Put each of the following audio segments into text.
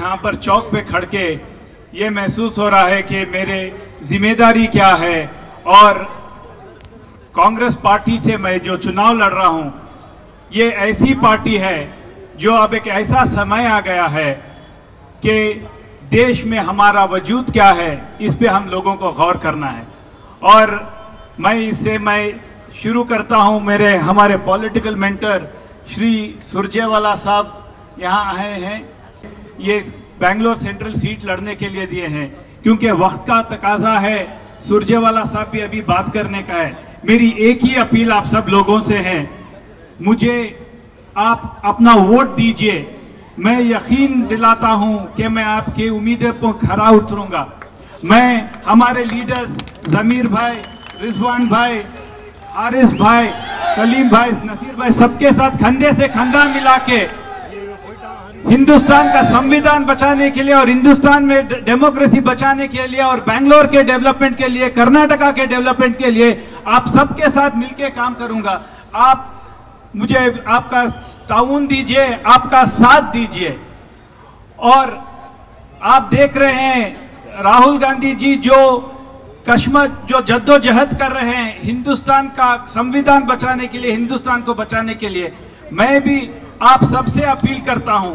यहाँ पर चौक पे खड़ के ये महसूस हो रहा है कि मेरे जिम्मेदारी क्या है, और कांग्रेस पार्टी से मैं जो चुनाव लड़ रहा हूँ, ये ऐसी पार्टी है जो अब एक ऐसा समय आ गया है कि देश में हमारा वजूद क्या है, इस पे हम लोगों को गौर करना है। और मैं शुरू करता हूँ। हमारे पॉलिटिकल मेंटर श्री सुरजेवाला साहब यहाँ आए हैं। ये बेंगलोर सेंट्रल सीट लड़ने के लिए दिए हैं क्योंकि वक्त का तकाजा है। सुरजेवाला साहब भी अभी बात करने का है। मेरी एक ही अपील आप सब लोगों से है, मुझे आप अपना वोट दीजिए। मैं यकीन दिलाता हूं कि मैं आपकी उम्मीदों पर खरा उतरूंगा। मैं हमारे लीडर्स जमीर भाई, रिजवान भाई, हारिस भाई, सलीम भाई, नसीर भाई, सबके साथ कंधे से कंधा मिला के हिंदुस्तान का संविधान बचाने के लिए और हिंदुस्तान में डेमोक्रेसी बचाने के लिए और बेंगलोर के डेवलपमेंट के लिए, कर्नाटका के डेवलपमेंट के लिए आप सबके साथ मिलकर काम करूंगा। आप मुझे आपका ताउन दीजिए, आपका साथ दीजिए। और आप देख रहे हैं राहुल गांधी जी जो जद्दोजहद कर रहे हैं हिंदुस्तान का संविधान बचाने के लिए, हिंदुस्तान को बचाने के लिए। मैं भी आप सबसे अपील करता हूं,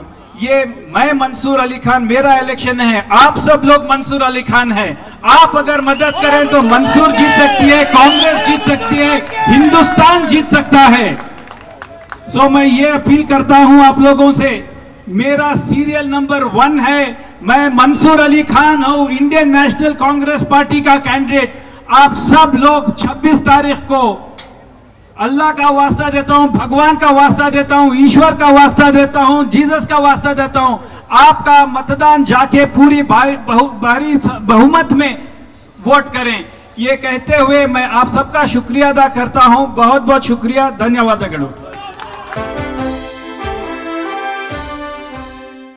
मैं मंसूर अली खान, मेरा इलेक्शन है, आप सब लोग मंसूर अली खान हैं। आप अगर मदद करें तो मंसूर जीत सकती है, कांग्रेस जीत सकती है, हिंदुस्तान जीत सकता है। मैं ये अपील करता हूं आप लोगों से, मेरा सीरियल नंबर 1 है। मैं मंसूर अली खान हूं, इंडियन नेशनल कांग्रेस पार्टी का कैंडिडेट। आप सब लोग 26 तारीख को अल्लाह का वास्ता देता हूं, भगवान का वास्ता देता हूं, ईश्वर का वास्ता देता हूं, जीसस का वास्ता देता हूं, आपका मतदान जाके पूरी भारी बहुमत में वोट करें। ये कहते हुए मैं आप सबका शुक्रिया अदा करता हूं। बहुत बहुत शुक्रिया, धन्यवाद।